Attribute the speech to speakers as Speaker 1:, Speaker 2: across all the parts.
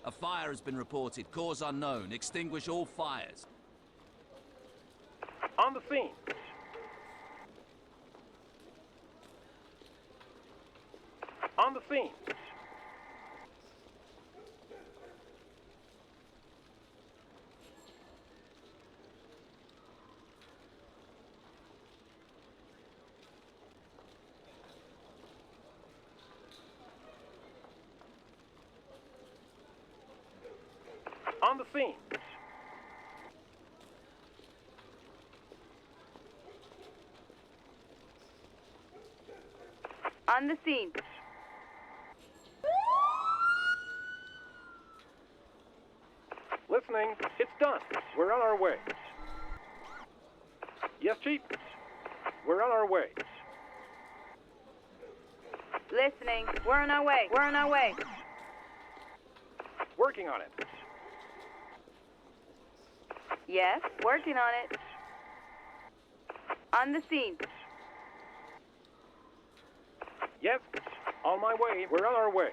Speaker 1: A fire has been reported. Cause unknown. Extinguish all fires.
Speaker 2: On the scene. On the scene. On the scene.
Speaker 3: On the scene.
Speaker 2: Listening. It's done. We're on our way. Yes, Chief. We're on our way.
Speaker 3: Listening. We're on our way. We're on our way.
Speaker 2: Working on it.
Speaker 3: Yes, working on it. On the scene.
Speaker 2: Yes. On my way. We're on our way.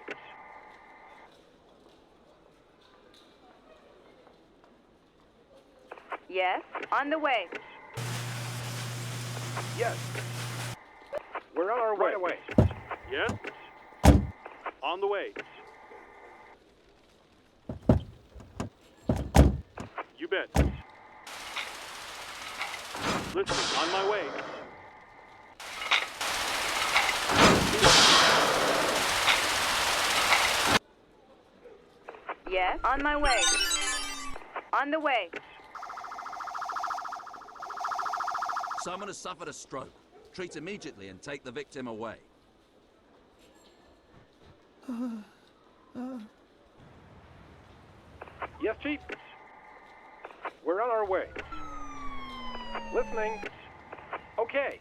Speaker 3: Yes, on the way.
Speaker 2: Yes. We're on our way. Right away.
Speaker 4: Yes? On the way. You bet. Listen, on my way.
Speaker 3: Yes, on my way. On the way.
Speaker 1: Someone has suffered a stroke. Treat immediately and take the victim away.
Speaker 2: Yes, Chief. We're on our way. Listening. Okay.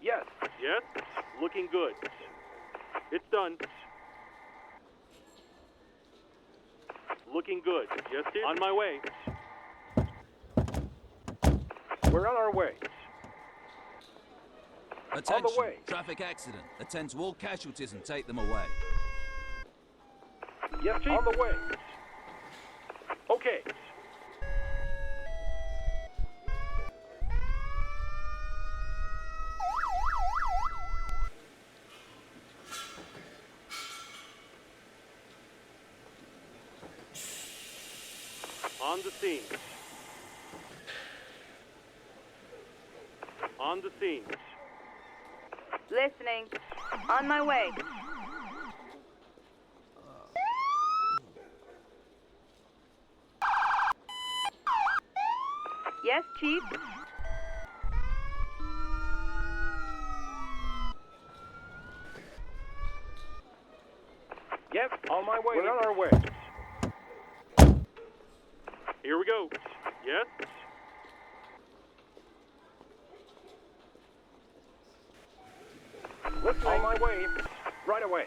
Speaker 2: Yes.
Speaker 4: Yes? Looking good. It's done. Looking good. Yes, Chief? On my way.
Speaker 2: We're on our way.
Speaker 1: Attention.
Speaker 2: On the way.
Speaker 1: Traffic accident. Attend to all casualties and take them away.
Speaker 2: Yes, Chief. On the way. Okay.
Speaker 4: On the scene. On the scene.
Speaker 3: Listening. On my way. Yes, Chief.
Speaker 2: Yes. On my way. We're on our way.
Speaker 4: Here we go. Yes?
Speaker 2: Listening. On my way. Right away.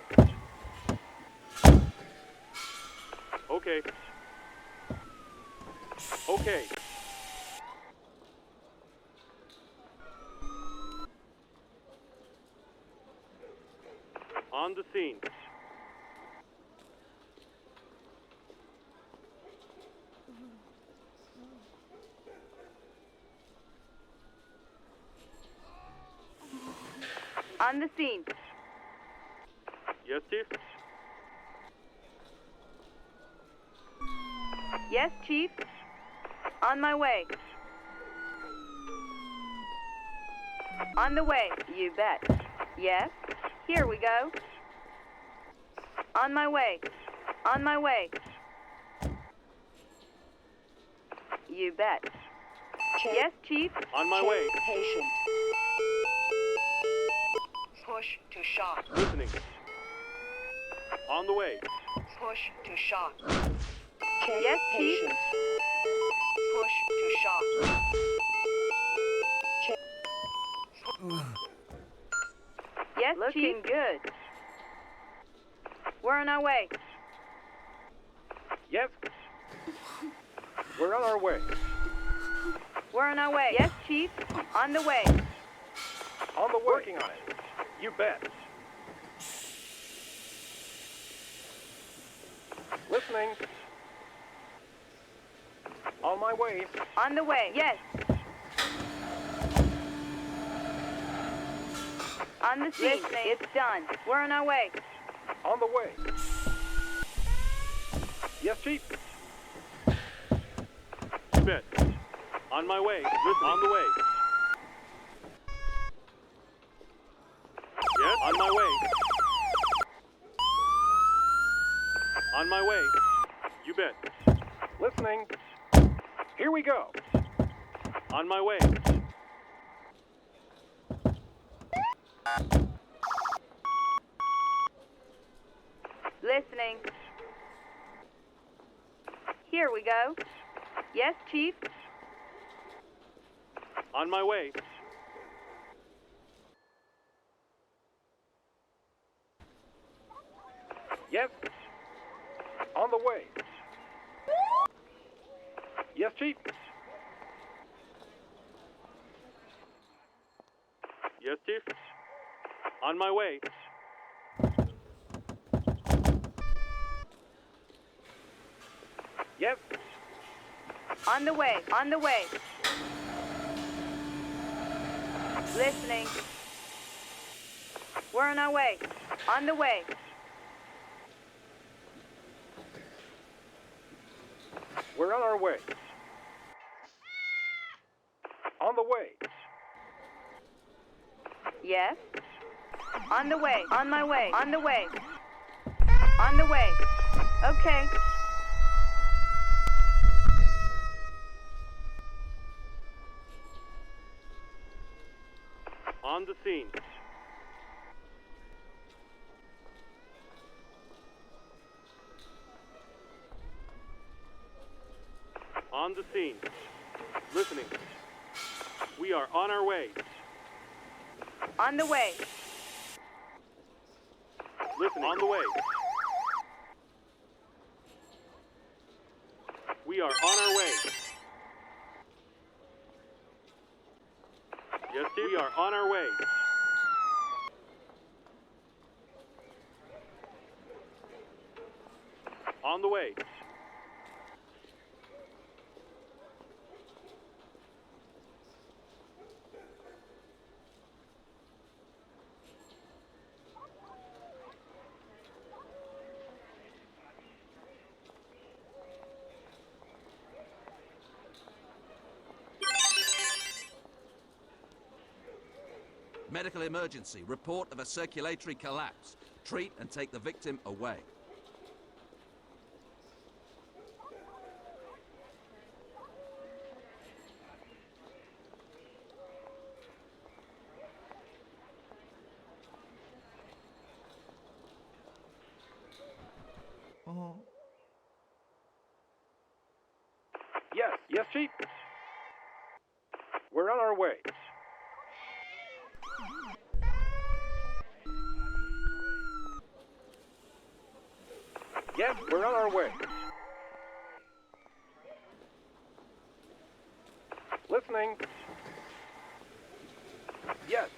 Speaker 4: Okay. Okay. On the scene.
Speaker 3: On the scene.
Speaker 4: Yes, Chief?
Speaker 3: Yes, Chief. On my way. On the way. You bet. Yes. Here we go. On my way. On my way. You bet. Yes, Chief.
Speaker 4: On my way.
Speaker 5: Patient. Push to shock.
Speaker 4: Listening. On the way.
Speaker 5: Push to shock.
Speaker 3: Yes, Chief.
Speaker 5: Patient. Push to shock.
Speaker 3: Yes, looking good. We're on our way.
Speaker 2: Yes. We're on our way.
Speaker 3: We're on our way. Yes, Chief. On the way.
Speaker 2: On the way. Working on it. You bet. Listening. On my way.
Speaker 3: On the way. Yes. On the scene. Listening. It's done. We're on our way.
Speaker 2: On the way. Yes, Chief.
Speaker 4: You bet. On my way. Listen. On the way. Yes, on my way. On my way. You bet.
Speaker 2: Listening. Here we go.
Speaker 4: On my way.
Speaker 3: Listening. Here we go. Yes, Chief.
Speaker 4: On my way.
Speaker 2: Yes. On the way. Yes, Chief.
Speaker 4: Yes, Chief. On my way.
Speaker 2: Yes.
Speaker 3: On the way. On the way. Listening. We're on our way. On the way.
Speaker 2: We're on our way. On the way.
Speaker 3: Yes. On the way. On my way. On the way. On the way. Okay.
Speaker 4: On the scene. On the scene. Listening. We are on our way.
Speaker 3: On the way.
Speaker 4: Listening. On the way. We are on our way. Yes, Chief. We are on our way. On the way.
Speaker 1: Medical emergency. Report of a circulatory collapse. Treat and take the victim away.
Speaker 2: Yes. Yes, Chief. We're on our way. Yes, we're on our way. Listening. Yes.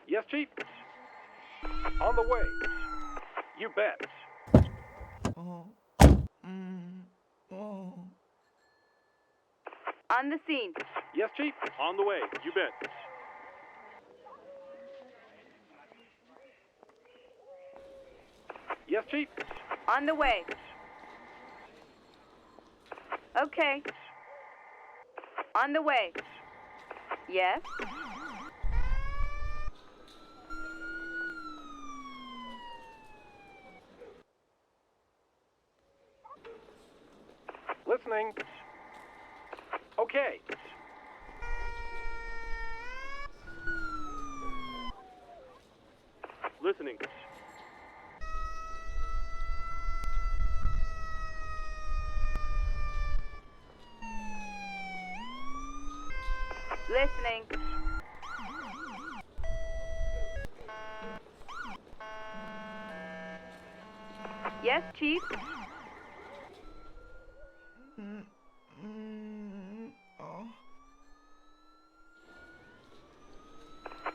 Speaker 2: Yes, Chief. On the way. You bet.
Speaker 3: On the scene.
Speaker 2: Yes, Chief.
Speaker 4: On the way. You bet.
Speaker 2: Yes, Chief.
Speaker 3: On the way. Okay. On the way. Yes.
Speaker 2: Listening. Okay.
Speaker 4: Listening.
Speaker 3: Listening. Yes, Chief.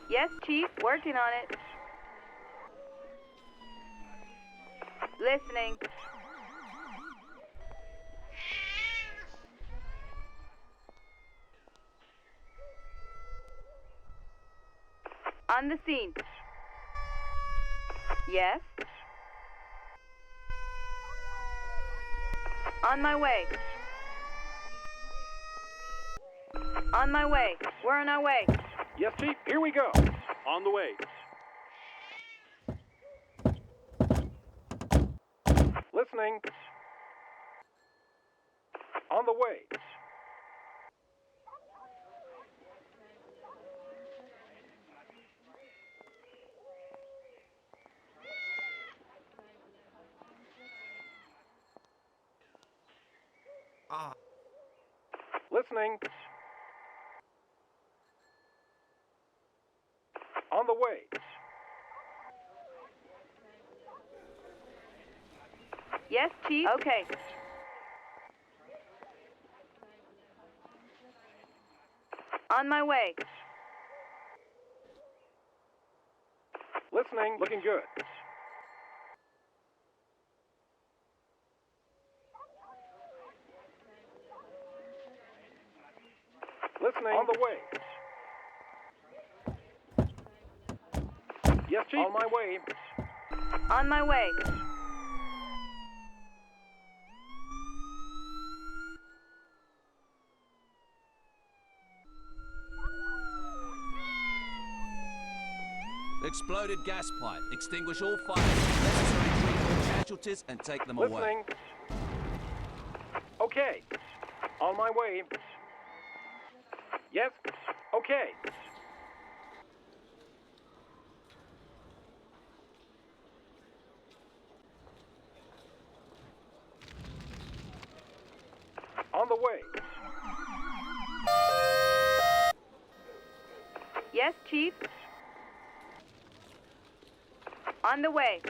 Speaker 3: Yes, Chief. Working on it. Listening. On the scene. Yes. On my way. On my way. We're on our way.
Speaker 2: Yes, Chief, here we go.
Speaker 4: On the way.
Speaker 2: Listening. On the way. Listening. On the way.
Speaker 3: Yes, Chief. Okay. On my way.
Speaker 2: Listening. Looking good. Listening. On the way. Yes, Chief. On my way.
Speaker 3: On my way.
Speaker 1: Exploded gas pipe. Extinguish all fires. Necessary treat all casualties and take them away.
Speaker 2: Listening. Okay. On my way. Yes. Okay. On the way.
Speaker 3: Yes, Chief. On the way.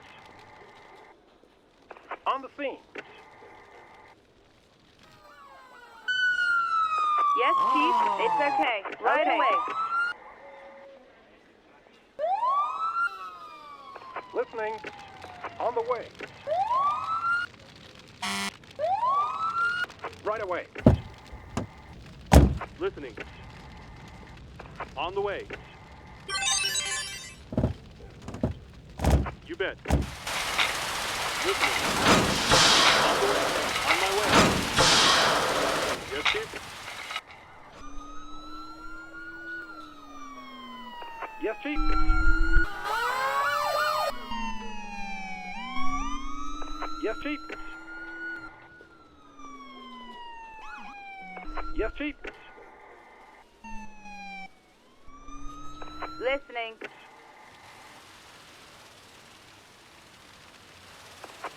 Speaker 2: On the scene.
Speaker 3: Yes, Chief. It's okay. Right away.
Speaker 2: Listening. On the way. Right away.
Speaker 4: Listening. On the way. You bet. Listening. On the way. On my way. Yes, Chief?
Speaker 2: Yes, Chief. Yes, Chief. Yes, Chief.
Speaker 3: Listening.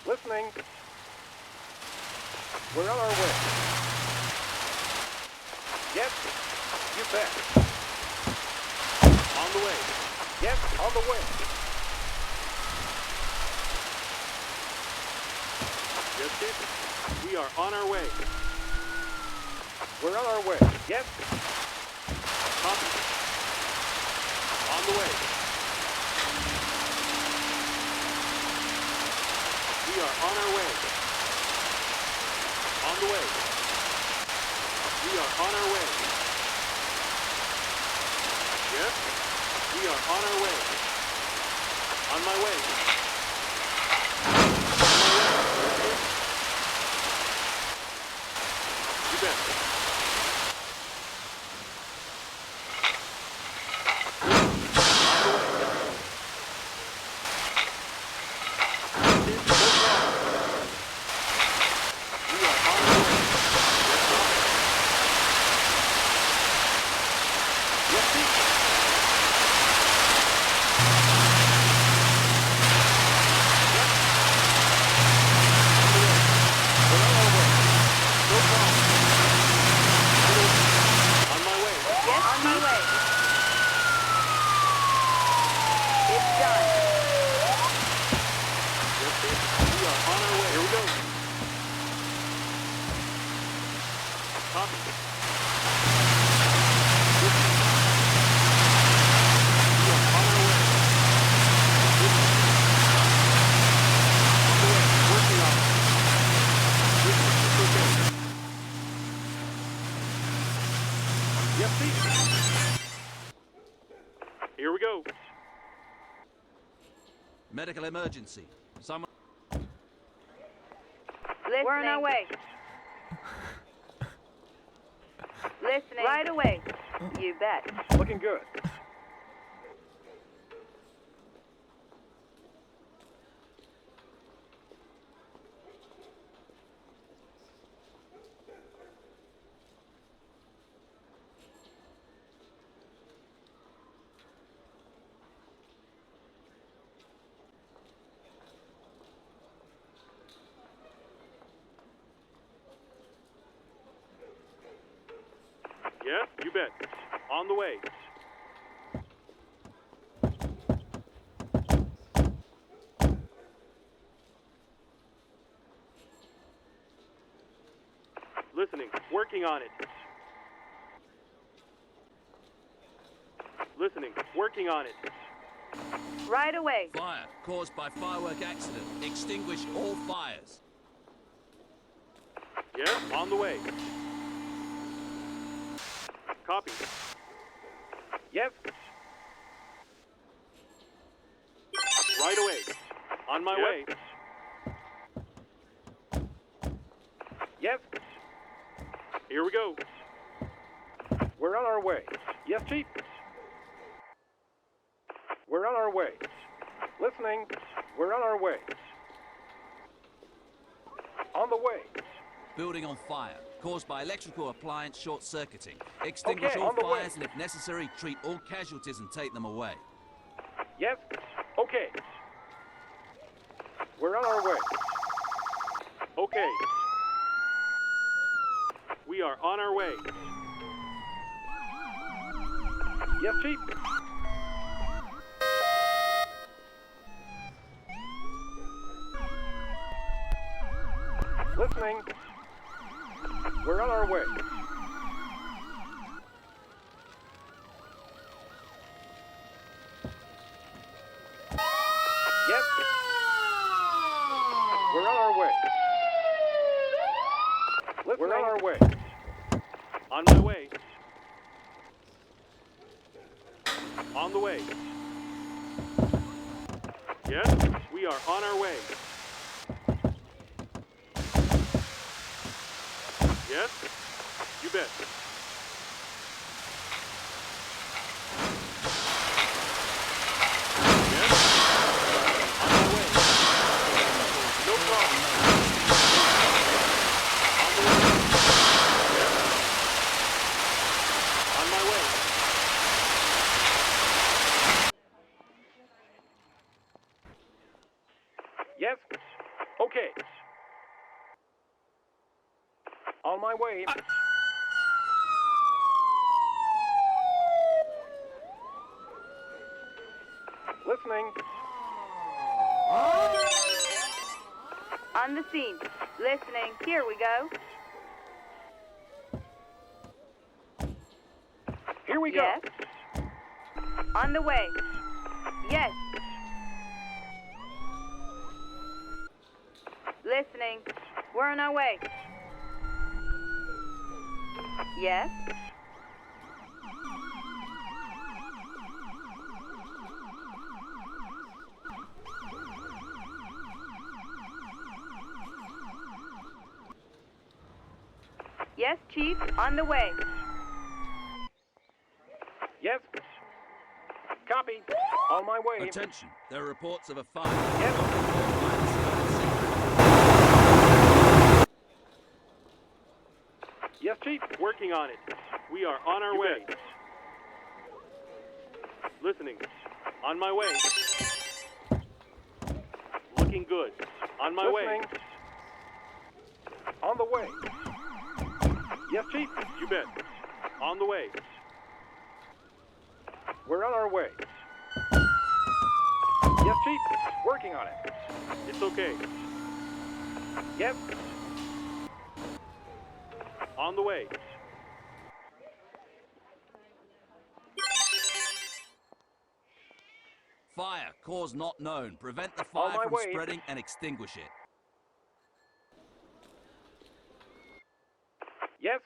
Speaker 2: Listening. We're on our way. Yes, you bet.
Speaker 4: On the way.
Speaker 2: Yes, on the way.
Speaker 4: Yes, Chief? We are on our way.
Speaker 2: We're on our way. Yes.
Speaker 4: Copy. On the way. We are on our way. On the way. We are on our way. Yes? We are on our way. On my way. On my way. You bet.
Speaker 2: Yes, Chief.
Speaker 4: Here we go.
Speaker 1: Medical emergency. Someone.
Speaker 3: Listening. We're on our way. Listening. Right away. You bet.
Speaker 2: Looking good.
Speaker 4: Yes, you bet. On the way. Listening. Working on it. Listening. Working on it.
Speaker 3: Right away.
Speaker 1: Fire caused by firework accident. Extinguish all fires.
Speaker 4: Yes, on the way. Copy.
Speaker 2: Yes.
Speaker 4: Right away. On my way.
Speaker 2: Yes.
Speaker 4: Here we go.
Speaker 2: We're on our way. Yes, Chief. We're on our way. Listening. We're on our way. On the way.
Speaker 1: Building on fire caused by electrical appliance short-circuiting. Extinguish
Speaker 2: Okay,
Speaker 1: all
Speaker 2: on the way.
Speaker 1: fires and if necessary, treat all casualties and take them away.
Speaker 2: Yes. Okay. We're on our way.
Speaker 4: Okay. We are on our way.
Speaker 2: Yes, Chief. Listening. We're on our way. Yes. We're on our way. Listening. We're on our way.
Speaker 4: On my way. On the way. Yes, we are on our way. Yes, you bet. Yes, on my way. No problem. On the way. Yes. On my way.
Speaker 2: Yes. Okay. On my way. Listening.
Speaker 3: On the scene. Listening. Here we go.
Speaker 2: Here we go.
Speaker 3: Yes. On the way. Yes. Listening. We're on our way. Yes. Yes, Chief. On the way.
Speaker 2: Yes. Copy. On my way.
Speaker 1: Attention, there are reports of a fire.
Speaker 2: Yes. Yes, Chief.
Speaker 4: Working on it. We are on our
Speaker 2: You
Speaker 4: way.
Speaker 2: bet.
Speaker 4: Listening. On my way. Looking good. On my
Speaker 2: Listening.
Speaker 4: way.
Speaker 2: On the way. Yes, Chief.
Speaker 4: You bet. On the way.
Speaker 2: We're on our way. Yes, Chief. Working on it.
Speaker 4: It's okay.
Speaker 2: Yes.
Speaker 4: On the way.
Speaker 1: Fire, cause not known. Prevent the
Speaker 2: On
Speaker 1: fire
Speaker 2: my
Speaker 1: from
Speaker 2: way.
Speaker 1: spreading and extinguish it.
Speaker 2: Yes.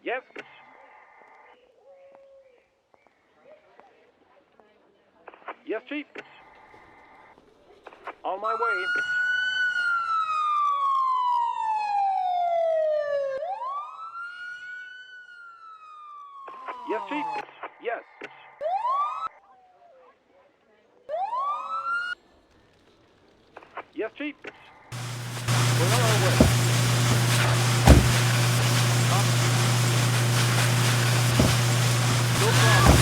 Speaker 2: Yes. Yes, Chief. On my way. Yes, Chief. Yes. Yes, Chief. We're on our way.
Speaker 4: No problem.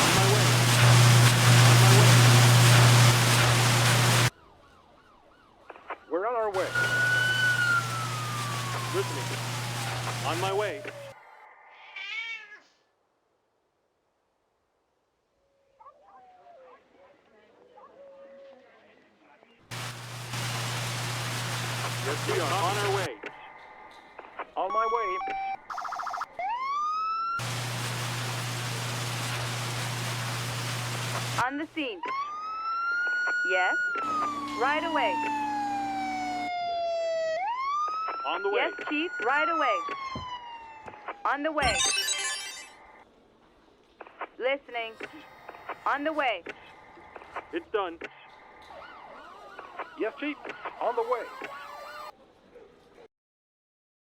Speaker 4: On my way. On my way.
Speaker 2: We're on our way.
Speaker 4: Listening. On my way. Yes, we are on our way.
Speaker 2: On my way.
Speaker 3: On the scene. Yes. Right away.
Speaker 4: On the way.
Speaker 3: Yes, Chief. Right away. On the way. Listening. On the way.
Speaker 4: It's done.
Speaker 2: Yes, Chief. On the way.